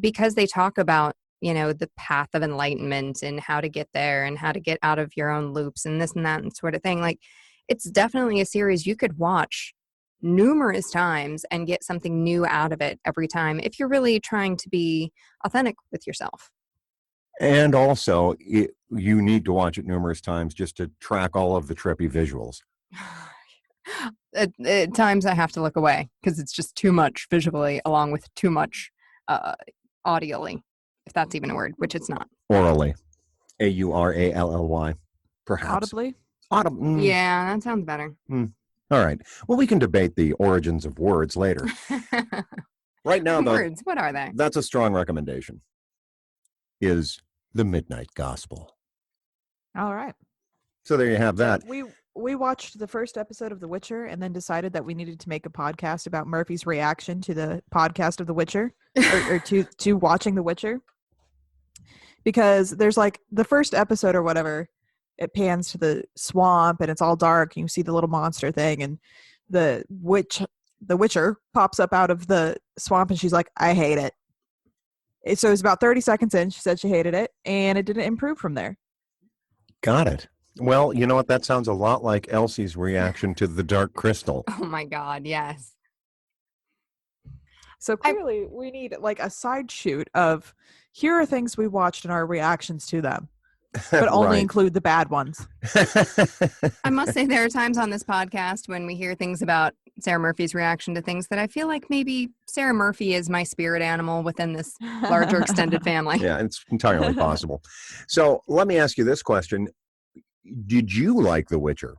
Speaker 1: Because they talk about, the path of enlightenment and how to get there and how to get out of your own loops and this and that and sort of thing. Like, it's definitely a series you could watch numerous times and get something new out of it every time if you're really trying to be authentic with yourself.
Speaker 2: And also, you need to watch it numerous times just to track all of the trippy visuals.
Speaker 1: At times I have to look away because it's just too much visually along with too much audially, if that's even a word, which it's not.
Speaker 2: Orally. Aurally, perhaps.
Speaker 3: Audibly?
Speaker 1: Yeah, that sounds better.
Speaker 2: All right. Well, we can debate the origins of words later. Right now, though,
Speaker 1: words, what are they?
Speaker 2: That's a strong recommendation, is The Midnight Gospel.
Speaker 3: All right.
Speaker 2: So there you have that.
Speaker 3: We watched the first episode of The Witcher and then decided that we needed to make a podcast about Murphy's reaction to the podcast of The Witcher or to watching The Witcher. Because there's like the first episode or whatever, it pans to the swamp and it's all dark and you see the little monster thing and the Witcher pops up out of the swamp and she's like, I hate it. So it was about 30 seconds in, she said she hated it and it didn't improve from there.
Speaker 2: Got it. Well, you know what? That sounds a lot like Elsie's reaction to The Dark Crystal.
Speaker 1: Oh my God, yes.
Speaker 3: So clearly we need like a side shoot of here are things we watched and our reactions to them, but only include the bad ones.
Speaker 1: I must say there are times on this podcast when we hear things about Sarah Murphy's reaction to things that I feel like maybe Sarah Murphy is my spirit animal within this larger extended family.
Speaker 2: Yeah, it's entirely possible. So let me ask you this question. Did you like The Witcher?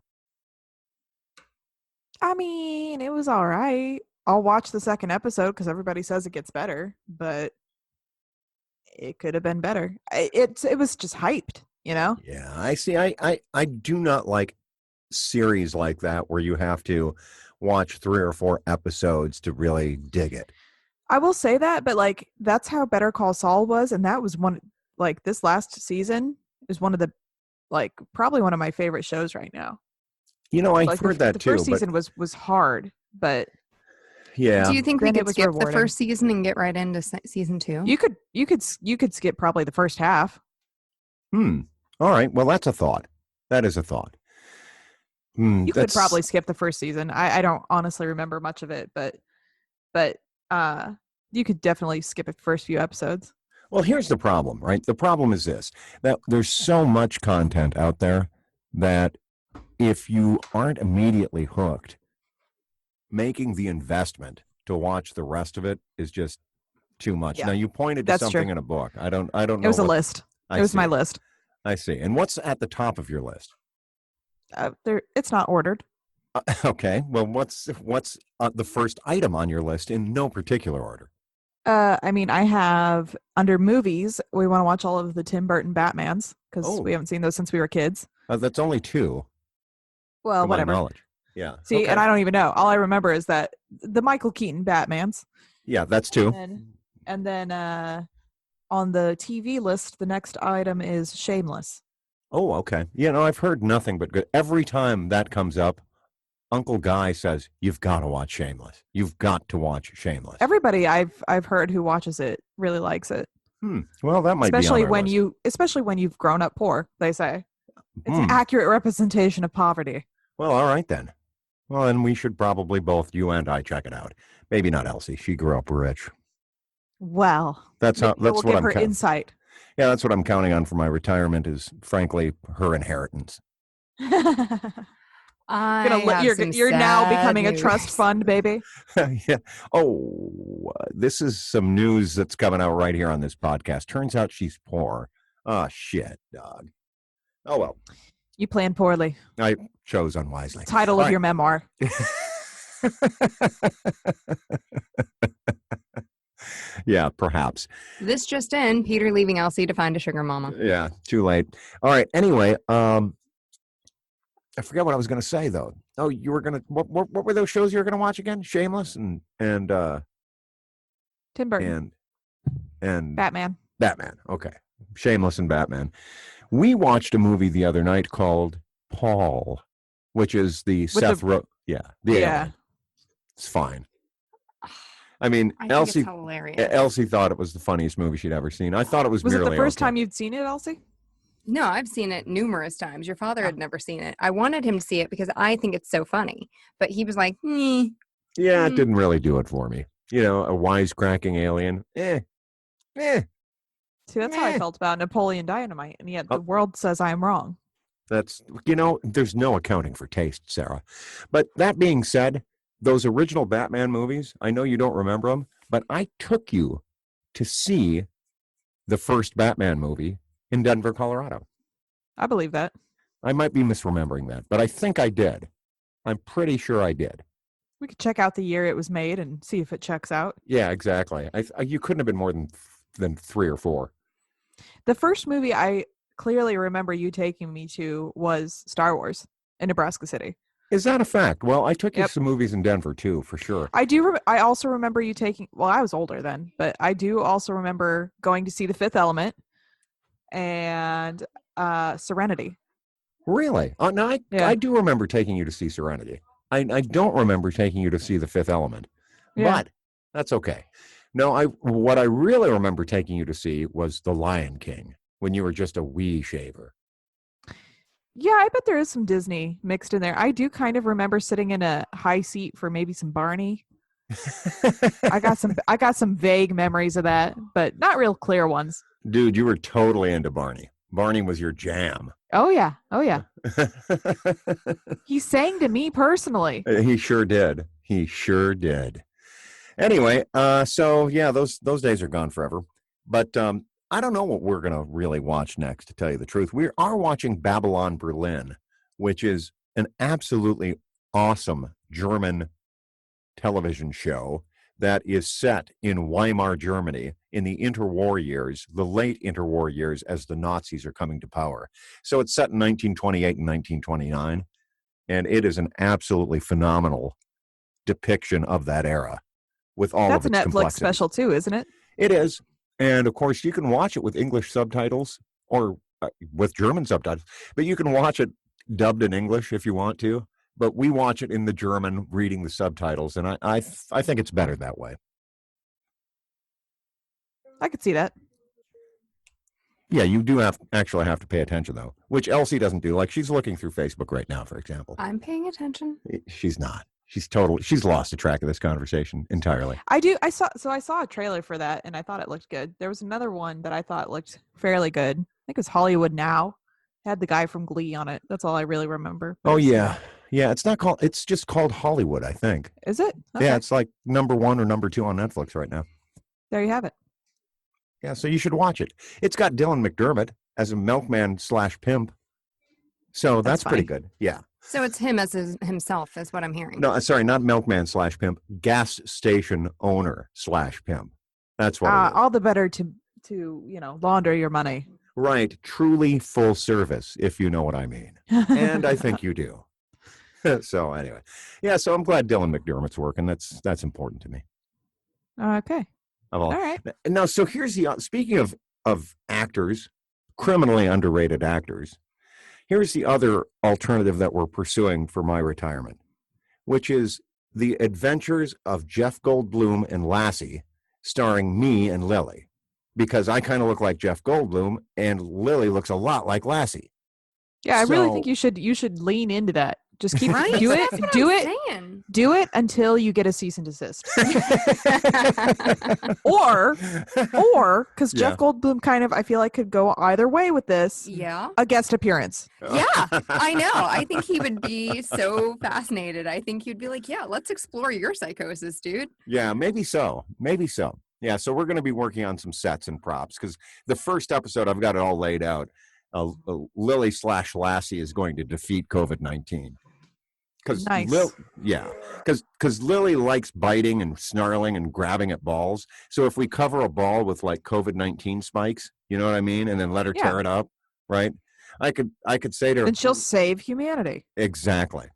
Speaker 3: I mean, it was all right. I'll watch the second episode because everybody says it gets better, but it could have been better. It was just hyped, you know?
Speaker 2: Yeah, I see. I do not like series like that where you have to watch 3 or 4 episodes to really dig it.
Speaker 3: I will say that, but like that's how Better Call Saul was, and that was one like this last season is one of the like probably one of my favorite shows right now.
Speaker 2: You know, I
Speaker 3: like
Speaker 2: heard that too.
Speaker 3: The first season was hard, but
Speaker 2: yeah.
Speaker 1: Do you think we could skip
Speaker 3: rewarding.
Speaker 1: the first season and get right into season 2?
Speaker 3: You could skip probably the first half.
Speaker 2: All right. Well, that's a thought. That is a thought.
Speaker 3: You could probably skip the first season. I don't honestly remember much of it, but you could definitely skip the first few episodes.
Speaker 2: Well, here's the problem, right? The problem is this, that there's so much content out there that if you aren't immediately hooked, making the investment to watch the rest of it is just too much.
Speaker 3: Yeah,
Speaker 2: now, you pointed to something
Speaker 3: true.
Speaker 2: in a book. I don't know.
Speaker 3: It was a list. It was my list.
Speaker 2: I see. And what's at the top of your list?
Speaker 3: It's not ordered.
Speaker 2: Okay. Well, what's the first item on your list in no particular order?
Speaker 3: I mean, I have under movies, we want to watch all of the Tim Burton Batmans because we haven't seen those since we were kids.
Speaker 2: That's only 2.
Speaker 3: Well, whatever.
Speaker 2: My knowledge. Yeah.
Speaker 3: See, and I don't even know. All I remember is that the Michael Keaton Batmans.
Speaker 2: Yeah, that's 2.
Speaker 3: And then on the TV list, the next item is Shameless.
Speaker 2: Oh, okay. Yeah, no, I've heard nothing but good. Every time that comes up, Uncle Guy says, you've got to watch Shameless. You've got to watch Shameless.
Speaker 3: Everybody I've heard who watches it really likes it.
Speaker 2: Well, that might
Speaker 3: especially
Speaker 2: be on our list.
Speaker 3: Especially when you've grown up poor, they say. It's an accurate representation of poverty.
Speaker 2: Well, all right then. Well, then we should probably both, you and I, check it out. Maybe not Elsie. She grew up rich.
Speaker 3: Well,
Speaker 2: that's what I'm
Speaker 3: her insight.
Speaker 2: Yeah, that's what I'm counting on for my retirement is, frankly, her inheritance.
Speaker 3: You're now becoming a trust fund, baby.
Speaker 2: Yeah. Oh, this is some news that's coming out right here on this podcast. Turns out she's poor. Oh, shit, dog. Oh, well.
Speaker 3: You planned poorly.
Speaker 2: I chose unwisely.
Speaker 3: Title of your memoir.
Speaker 2: Yeah, perhaps.
Speaker 1: This just in, Peter leaving Elsie to find a sugar mama.
Speaker 2: Yeah, too late. All right. Anyway, I forget what I was going to say though. Oh, you were going to what were those shows you were going to watch again? Shameless
Speaker 3: Tim Burton.
Speaker 2: and
Speaker 3: Batman.
Speaker 2: Batman. Okay. Shameless and Batman. We watched a movie the other night called Paul, which is the
Speaker 3: With
Speaker 2: Seth
Speaker 3: the-
Speaker 2: yeah.
Speaker 3: Yeah.
Speaker 2: It's fine. I mean,
Speaker 1: I think
Speaker 2: Elsie
Speaker 1: it's hilarious.
Speaker 2: Elsie thought it was the funniest movie she'd ever seen. I thought it was
Speaker 3: Was it
Speaker 2: merely
Speaker 3: the first
Speaker 2: okay.
Speaker 3: time you'd seen it, Elsie?
Speaker 1: No, I've seen it numerous times. Your father had never seen it. I wanted him to see it because I think it's so funny. But he was like,
Speaker 2: Yeah, it didn't really do it for me. You know, a wisecracking alien.
Speaker 3: See, that's how I felt about Napoleon Dynamite, and yet the world says I'm wrong.
Speaker 2: That's, there's no accounting for taste, Sarah. But that being said, those original Batman movies, I know you don't remember them, but I took you to see the first Batman movie in Denver, Colorado.
Speaker 3: I believe that.
Speaker 2: I might be misremembering that, but I think I did. I'm pretty sure I did.
Speaker 3: We could check out the year it was made and see if it checks out.
Speaker 2: Yeah, exactly. You couldn't have been more than 3 or 4.
Speaker 3: The first movie I clearly remember you taking me to was Star Wars in Nebraska City.
Speaker 2: Is that a fact? Well, I took you
Speaker 3: Yep.
Speaker 2: to some movies in Denver too, for sure.
Speaker 3: I also remember you taking. Well, I was older then, but I do also remember going to see The Fifth Element and Serenity.
Speaker 2: Really? No,
Speaker 3: Yeah.
Speaker 2: I do remember taking you to see Serenity. I don't remember taking you to see The Fifth Element,
Speaker 3: Yeah.
Speaker 2: but that's okay. No, what I really remember taking you to see was The Lion King when you were just a wee shaver.
Speaker 3: Yeah, I bet there is some Disney mixed in there. I do kind of remember sitting in a high seat for maybe some Barney. I got some vague memories of that, but not real clear ones.
Speaker 2: Dude, you were totally into Barney. Barney was your jam.
Speaker 3: Oh yeah. He sang to me personally.
Speaker 2: He sure did. He sure did. Anyway, so yeah, those days are gone forever. But I don't know what we're going to really watch next, to tell you the truth. We are watching Babylon Berlin, which is an absolutely awesome German television show that is set in Weimar, Germany in the interwar years, the late interwar years as the Nazis are coming to power. So it's set in 1928 and 1929, and it is an absolutely phenomenal depiction of that era with all
Speaker 3: That's
Speaker 2: of
Speaker 3: a
Speaker 2: its
Speaker 3: Netflix
Speaker 2: complexities.
Speaker 3: special too, isn't it?
Speaker 2: It is. And of course, you can watch it with English subtitles or with German subtitles, but you can watch it dubbed in English if you want to. But we watch it in the German, reading the subtitles, and I think it's better that way.
Speaker 3: I could see that.
Speaker 2: Yeah, you do actually have to pay attention though, which Elsie doesn't do. Like she's looking through Facebook right now, for example.
Speaker 1: I'm paying attention.
Speaker 2: She's not. She's lost the track of this conversation entirely.
Speaker 3: I saw a trailer for that and I thought it looked good. There was another one that I thought looked fairly good. I think it was Hollywood Now. It had the guy from Glee on it. That's all I really remember.
Speaker 2: Oh yeah. Yeah, it's just called Hollywood, I think.
Speaker 3: Is it? Okay.
Speaker 2: Yeah, it's like number 1 or number 2 on Netflix right now.
Speaker 3: There you have it.
Speaker 2: Yeah, so you should watch it. It's got Dylan McDermott as a milkman/pimp. So that's pretty good. Yeah.
Speaker 1: So it's him as himself, is what I'm hearing.
Speaker 2: No, sorry, not milkman/pimp, gas station owner/pimp. That's what it is.
Speaker 3: All the better to launder your money.
Speaker 2: Right. Truly full service, if you know what I mean. And I think you do. So anyway. Yeah, so I'm glad Dylan McDermott's working. That's important to me.
Speaker 3: Okay.
Speaker 2: All
Speaker 3: right.
Speaker 2: Now, so here's speaking of actors, criminally underrated actors, here's the other alternative that we're pursuing for my retirement, which is The Adventures of Jeff Goldblum and Lassie, starring me and Lily, because I kind of look like Jeff Goldblum and Lily looks a lot like Lassie.
Speaker 3: Yeah, I really think you should lean into that. Just keep
Speaker 1: Right?
Speaker 3: do
Speaker 1: That's
Speaker 3: it.
Speaker 1: what
Speaker 3: Do
Speaker 1: I'm
Speaker 3: it.
Speaker 1: saying.
Speaker 3: Do it until you get a cease and desist. or because Jeff Goldblum I feel like could go either way with this.
Speaker 1: Yeah.
Speaker 3: A guest appearance.
Speaker 1: Yeah, I know. I think he would be so fascinated. I think you'd be like, yeah, let's explore your psychosis, dude.
Speaker 2: Yeah, maybe so. Maybe so. Yeah, so we're going to be working on some sets and props because the first episode, I've got it all laid out. Lily/Lassie is going to defeat COVID-19. Because
Speaker 3: Nice.
Speaker 2: because Lily likes biting and snarling and grabbing at balls. So if we cover a ball with like COVID-19 spikes, you know what I mean, and then let her
Speaker 3: Yeah.
Speaker 2: tear it up, right? I could say to her,
Speaker 3: Then she'll save humanity.
Speaker 2: exactly.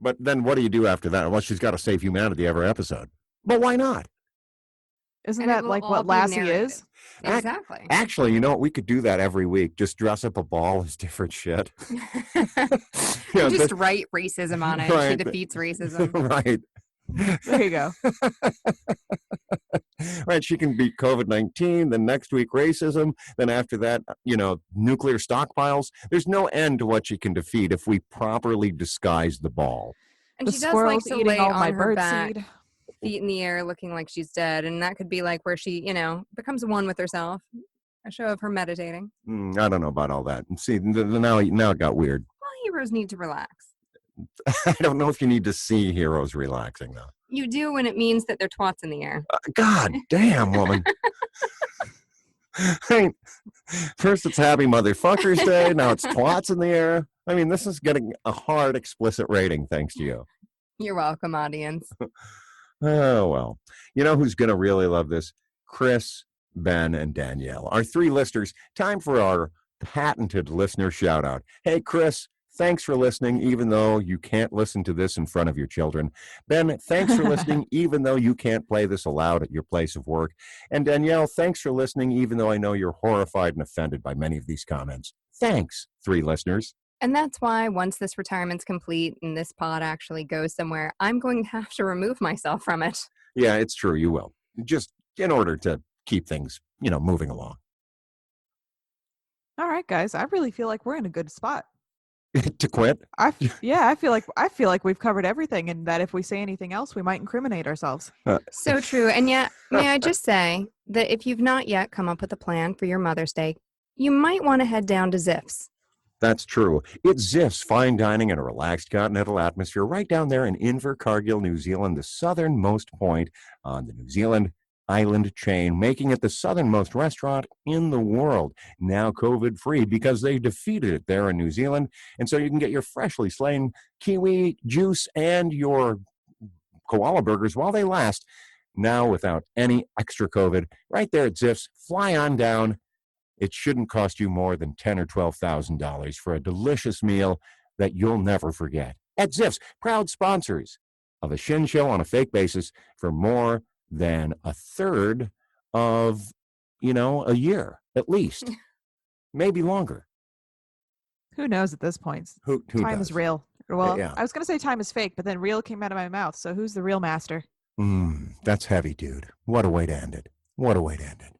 Speaker 2: But then what do you do after that? Well, she's got to save humanity every episode. But why not?
Speaker 3: Isn't
Speaker 1: And it
Speaker 3: that
Speaker 1: will
Speaker 3: like
Speaker 1: all
Speaker 3: what
Speaker 1: be
Speaker 3: Lassie
Speaker 1: narrated.
Speaker 3: is?
Speaker 1: Exactly.
Speaker 2: Actually, you know what? We could do that every week. Just dress up a ball as different shit. Yeah,
Speaker 1: Just write racism on it. She
Speaker 2: right.
Speaker 1: defeats racism.
Speaker 2: Right.
Speaker 3: There you go.
Speaker 2: Right. She can beat COVID-19, then next week racism, then after that, nuclear stockpiles. There's no end to what she can defeat if we properly disguise the ball.
Speaker 1: And
Speaker 3: The
Speaker 1: she does like
Speaker 3: squirrel's
Speaker 1: to
Speaker 3: eating
Speaker 1: lay
Speaker 3: all my
Speaker 1: on her
Speaker 3: bird
Speaker 1: back,
Speaker 3: seed.
Speaker 1: feet in the air, looking like she's dead. And that could be like where she, becomes one with herself. A show of her meditating.
Speaker 2: I don't know about all that. See, now it got weird.
Speaker 1: Well, heroes need to relax.
Speaker 2: I don't know if you need to see heroes relaxing, though.
Speaker 1: You do when it means that they're twats in the air.
Speaker 2: God damn, woman. First it's Happy Motherfuckers Day, now it's twats in the air. I mean, this is getting a hard explicit rating thanks to you.
Speaker 1: You're welcome, audience.
Speaker 2: Oh, well. You know who's going to really love this? Chris, Ben, and Danielle. Our 3 listeners. Time for our patented listener shout out. Hey, Chris, thanks for listening, even though you can't listen to this in front of your children. Ben, thanks for listening, even though you can't play this aloud at your place of work. And Danielle, thanks for listening, even though I know you're horrified and offended by many of these comments. Thanks, 3 listeners.
Speaker 1: And that's why once this retirement's complete and this pod actually goes somewhere, I'm going to have to remove myself from it.
Speaker 2: Yeah, it's true. You will. Just in order to keep things, moving along.
Speaker 3: All right, guys. I really feel like we're in a good spot.
Speaker 2: To quit?
Speaker 3: I feel like we've covered everything, and that if we say anything else, we might incriminate ourselves.
Speaker 1: So true. And yet, may I just say that if you've not yet come up with a plan for your Mother's Day, you might want to head down to Ziff's.
Speaker 2: That's true. It's Ziff's fine dining in a relaxed continental atmosphere right down there in Invercargill, New Zealand, the southernmost point on the New Zealand island chain, making it the southernmost restaurant in the world, now COVID-free because they defeated it there in New Zealand. And so you can get your freshly slain kiwi juice and your koala burgers while they last, now without any extra COVID, right there at Ziff's. Fly on down. It shouldn't cost you more than $10,000 or $12,000 for a delicious meal that you'll never forget. At Ziff's, proud sponsors of a Shin Show on a fake basis for more than a third of, a year, at least. Maybe longer.
Speaker 3: Who knows at this point?
Speaker 2: Who
Speaker 3: Time
Speaker 2: does?
Speaker 3: is real. Well,
Speaker 2: Yeah.
Speaker 3: I was going to say time is fake, but then real came out of my mouth. So who's the real master?
Speaker 2: That's heavy, dude. What a way to end it. What a way to end it.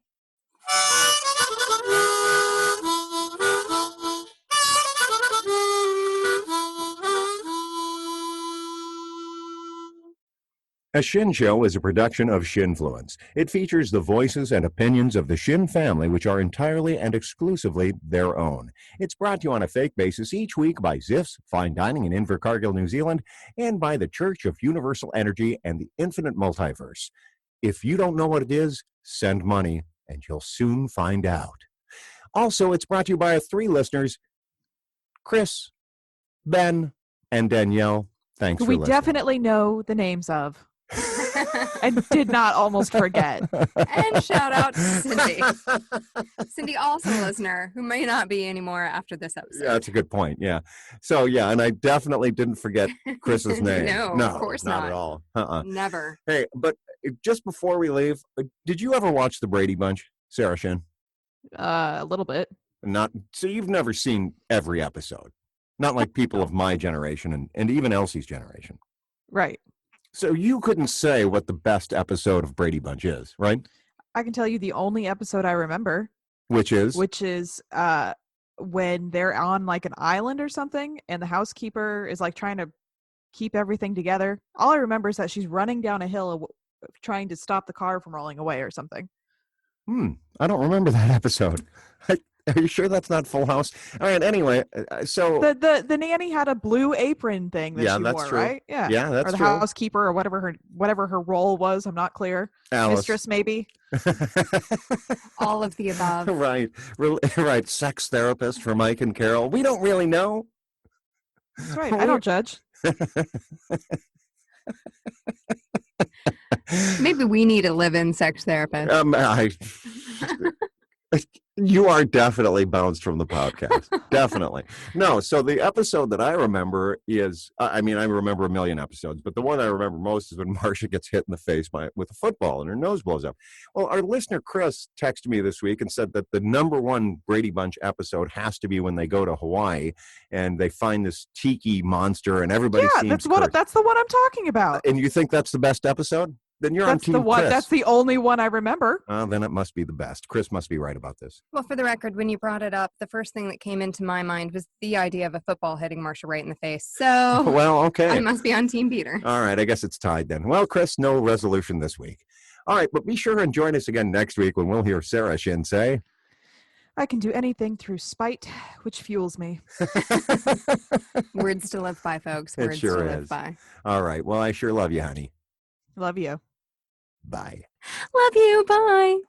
Speaker 2: A Shin Show is a production of Shinfluence. It features the voices and opinions of the Shin family, which are entirely and exclusively their own. It's brought to you on a fake basis each week by Ziff's Fine Dining in Invercargill, New Zealand, and by the Church of Universal Energy and the Infinite Multiverse. If you don't know what it is, send money, and you'll soon find out. Also, it's brought to you by our 3 listeners, Chris, Ben, and Danielle. Thanks
Speaker 3: Who
Speaker 2: for
Speaker 3: we
Speaker 2: listening.
Speaker 3: definitely know the names of. And did not almost forget.
Speaker 1: And shout out to Cindy. Cindy, also a listener who may not be anymore after this episode.
Speaker 2: Yeah, that's a good point. Yeah. So, yeah, and I definitely didn't forget Chris's name.
Speaker 1: No, of course
Speaker 2: not
Speaker 1: not.
Speaker 2: at all.
Speaker 1: Never.
Speaker 2: Hey, but just before we leave, did you ever watch The Brady Bunch, Sarah Shin?
Speaker 3: A little bit.
Speaker 2: So you've never seen every episode. Not like people of my generation and even Elsie's generation.
Speaker 3: Right.
Speaker 2: So you couldn't say what the best episode of Brady Bunch is, right?
Speaker 3: I can tell you the only episode I remember.
Speaker 2: Which is
Speaker 3: when they're on like an island or something and the housekeeper is like trying to keep everything together. All I remember is that she's running down a hill trying to stop the car from rolling away or something.
Speaker 2: I don't remember that episode. Are you sure that's not Full House? All right, anyway, so...
Speaker 3: The nanny had a blue apron thing that she
Speaker 2: that's
Speaker 3: wore,
Speaker 2: true.
Speaker 3: right? Yeah.
Speaker 2: Yeah, that's
Speaker 3: or the
Speaker 2: true.
Speaker 3: housekeeper or whatever her role was. I'm not clear.
Speaker 2: Alice.
Speaker 3: Mistress, maybe.
Speaker 1: All of the above.
Speaker 2: Right. Sex therapist for Mike and Carol. We don't really know.
Speaker 3: That's right. I don't judge.
Speaker 1: Maybe we need a live-in sex therapist.
Speaker 2: You are definitely bounced from the podcast. Definitely. No, so the episode that I remember is, I remember a million episodes, but the one I remember most is when Marcia gets hit in the face with a football and her nose blows up. Well, our listener, Chris, texted me this week and said that the number one Brady Bunch episode has to be when they go to Hawaii and they find this tiki monster and everybody seems cursed.
Speaker 3: That's the one I'm talking about.
Speaker 2: And you think that's the best episode? Then you're on Team Chris.
Speaker 3: That's the only one I remember.
Speaker 2: Then it must be the best. Chris must be right about this.
Speaker 1: Well, for the record, when you brought it up, the first thing that came into my mind was the idea of a football hitting Marcia right in the face. So,
Speaker 2: well, okay.
Speaker 1: I must be on Team Peter.
Speaker 2: All right, I guess it's tied then. Well, Chris, no resolution this week. All right, but be sure and join us again next week when we'll hear Sara Shin say,
Speaker 3: I can do anything through spite, which fuels me.
Speaker 1: Words to live by, folks. Words
Speaker 2: it sure
Speaker 1: to
Speaker 2: is.
Speaker 1: live by.
Speaker 2: All right, well, I sure love you, honey.
Speaker 3: Love you.
Speaker 2: Bye.
Speaker 1: Love you. Bye.